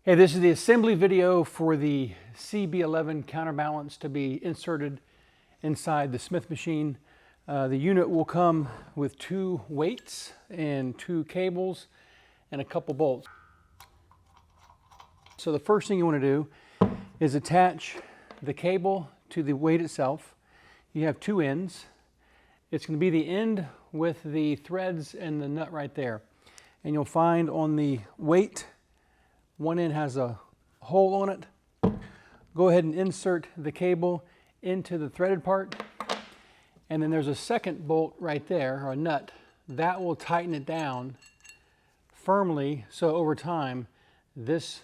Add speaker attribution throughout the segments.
Speaker 1: Hey, this is the assembly video for the CB11 counterbalance to be inserted inside the Smith machine. The unit will come with 2 weights and 2 cables and a couple bolts. So the first thing you want to do is attach the cable to the weight itself. You have 2 ends. It's going to be the end with the threads and the nut right there. And you'll find on the weight, one end has a hole on it. Go ahead and insert the cable into the threaded part. And then there's a second bolt right there, or a nut. That will tighten it down firmly, so over time, this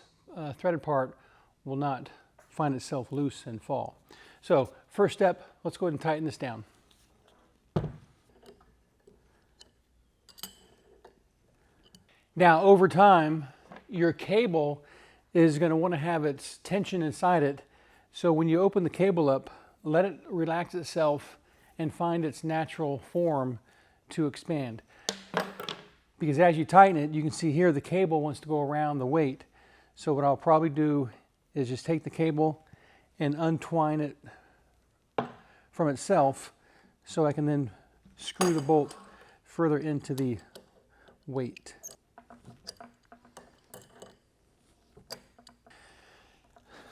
Speaker 1: threaded part will not find itself loose and fall. So first step, let's go ahead and tighten this down. Now over time, your cable is going to want to have its tension inside it. So when you open the cable up, let it relax itself and find its natural form to expand. Because as you tighten it, you can see here the cable wants to go around the weight. So what I'll probably do is just take the cable and untwine it from itself so I can then screw the bolt further into the weight.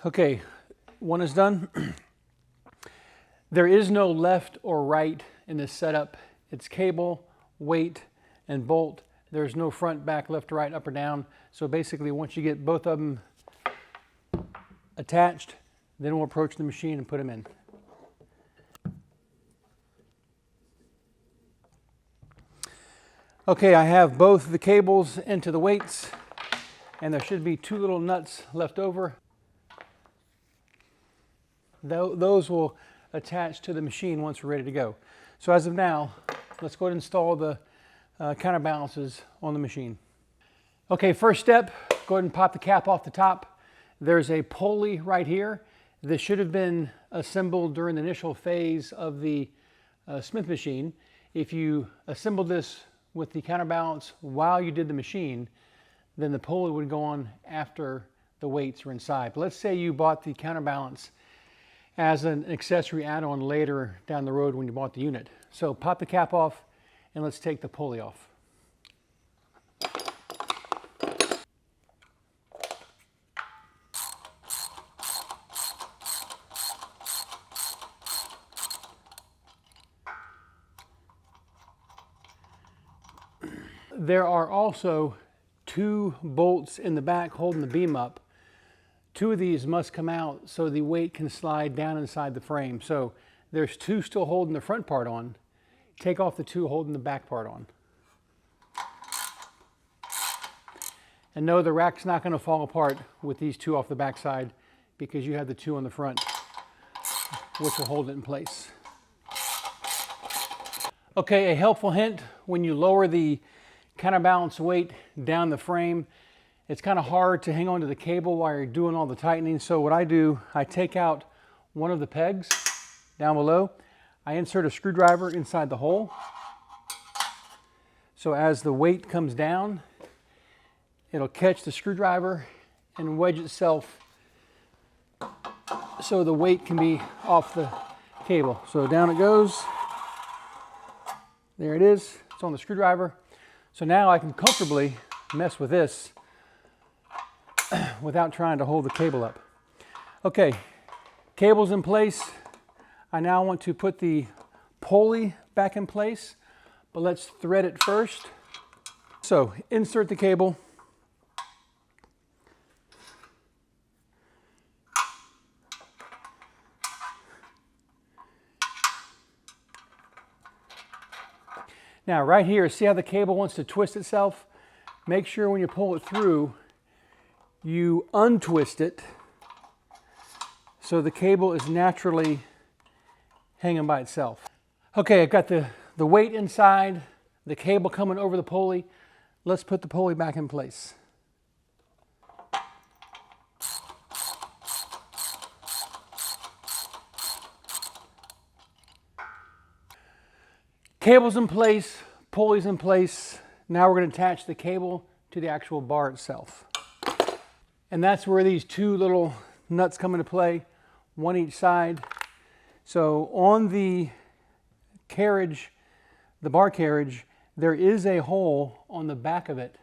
Speaker 1: Okay, one is done. There is no left or right in this setup. It's cable, weight, and bolt. There's no front, back, left, right, up or down. So basically, once you get both of them attached, then we'll approach the machine and put them in. Okay, I have both the cables into the weights, and there should be 2 little nuts left over. Those will attach to the machine once we're ready to go. So as of now, let's go ahead and install the counterbalances on the machine. Okay, first step, go ahead and pop the cap off the top. There's a pulley right here. This should have been assembled during the initial phase of the Smith machine. If you assembled this with the counterbalance while you did the machine, then the pulley would go on after the weights are inside. But let's say you bought the counterbalance as an accessory add-on later down the road when you bought the unit. So pop the cap off and let's take the pulley off. There are also 2 bolts in the back holding the beam up. 2 of these must come out so the weight can slide down inside the frame. So there's 2 still holding the front part on. Take off the 2 holding the back part on. And no, the rack's not going to fall apart with these 2 off the back side because you have the 2 on the front, which will hold it in place. Okay, a helpful hint: when you lower the counterbalance weight down the frame, it's kind of hard to hang on to the cable while you're doing all the tightening. So what I do, I take out one of the pegs down below. I insert a screwdriver inside the hole. So as the weight comes down, it'll catch the screwdriver and wedge itself so the weight can be off the cable. So down it goes. There it is. It's on the screwdriver. So now I can comfortably mess with this without trying to hold the cable up. Okay, cable's in place. I now want to put the pulley back in place, but let's thread it first. So insert the cable. Now right here, see how the cable wants to twist itself? Make sure when you pull it through, you untwist it so the cable is naturally hanging by itself. Okay, I've got the weight inside, the cable coming over the pulley. Let's put the pulley back in place. Cable's in place, pulley's in place. Now we're going to attach the cable to the actual bar itself. And that's where these two little nuts come into play, one each side. So on the carriage, the bar carriage, there is a hole on the back of it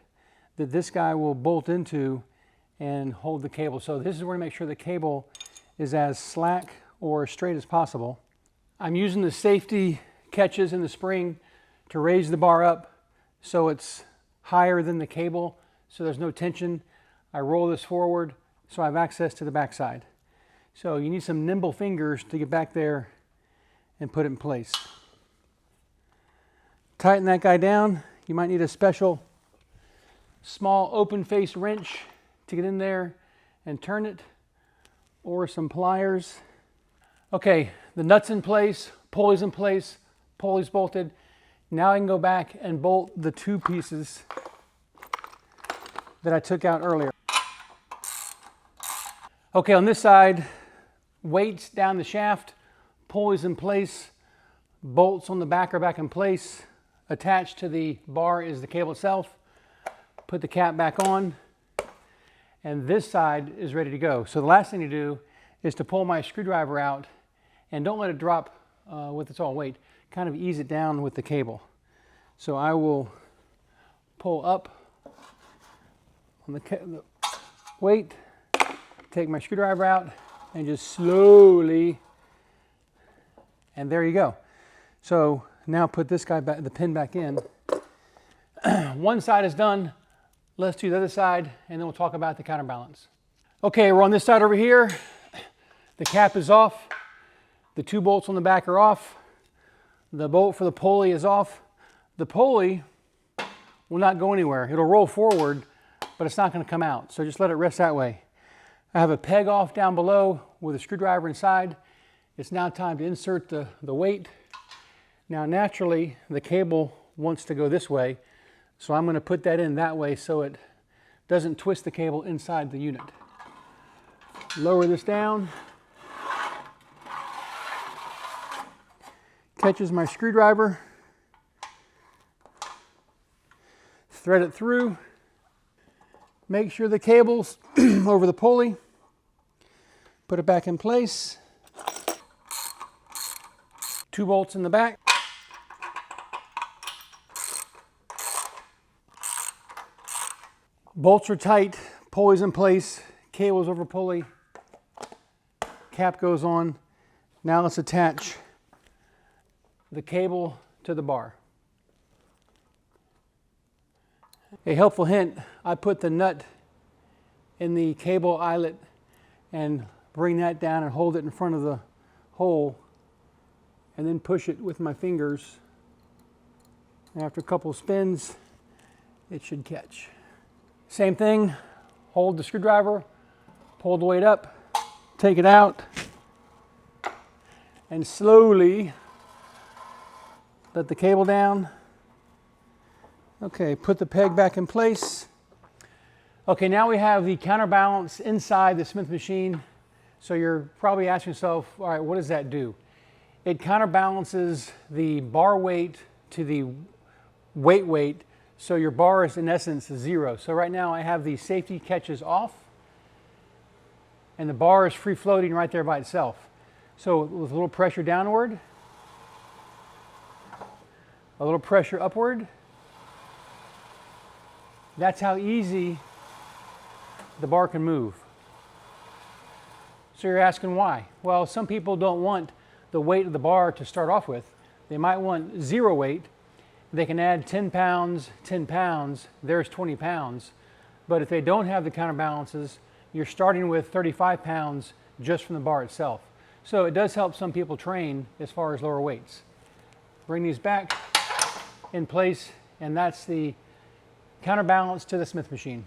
Speaker 1: that this guy will bolt into and hold the cable. So this is where to make sure the cable is as slack or straight as possible. I'm using the safety catches in the spring to raise the bar up so it's higher than the cable, so there's no tension. I roll this forward so I have access to the backside. So you need some nimble fingers to get back there and put it in place. Tighten that guy down. You might need a special small open face wrench to get in there and turn it, or some pliers. Okay, the nut's in place, pulley's in place, pulley's bolted. Now I can go back and bolt the two pieces that I took out earlier. Okay, on this side, weights down the shaft, pulley's in place, bolts on the back are back in place. Attached to the bar is the cable itself. Put the cap back on, and this side is ready to go. So the last thing to do is to pull my screwdriver out, and don't let it drop with its all weight. Kind of ease it down with the cable. So I will pull up on the weight, take my screwdriver out, and just slowly, and there you go. So now put this guy back, the pin back in. One side is done. Let's do the other side, and then we'll talk about the counterbalance. Okay, we're on this side over here. The cap is off. The two bolts on the back are off. The bolt for the pulley is off. The pulley will not go anywhere. It'll roll forward, but it's not going to come out. So just let it rest that way. I have a peg off down below with a screwdriver inside. It's now time to insert the weight. Now naturally, the cable wants to go this way, so I'm going to put that in that way so it doesn't twist the cable inside the unit. Lower this down. Catches my screwdriver. Thread it through. Make sure the cable's over the pulley. Put it back in place. Two bolts in the back. Bolts are tight, pulley's in place, cable's over pulley, cap goes on. Now let's attach the cable to the bar. A helpful hint, I put the nut in the cable eyelet and bring that down and hold it in front of the hole and then push it with my fingers. After a couple of spins, it should catch. Same thing, hold the screwdriver, pull the weight up, take it out, and slowly let the cable down. Okay, put the peg back in place. Okay, now we have the counterbalance inside the Smith machine. So you're probably asking yourself, all right, what does that do? It counterbalances the bar weight to the weight, so your bar is in essence zero. So right now I have the safety catches off, and the bar is free floating right there by itself. So with a little pressure downward, a little pressure upward, that's how easy the bar can move. So you're asking why? Well, some people don't want the weight of the bar to start off with. They might want zero weight. They can add 10 pounds, 10 pounds, there's 20 pounds. But if they don't have the counterbalances, you're starting with 35 pounds just from the bar itself. So it does help some people train as far as lower weights. Bring these back in place, and that's the counterbalance to the Smith machine.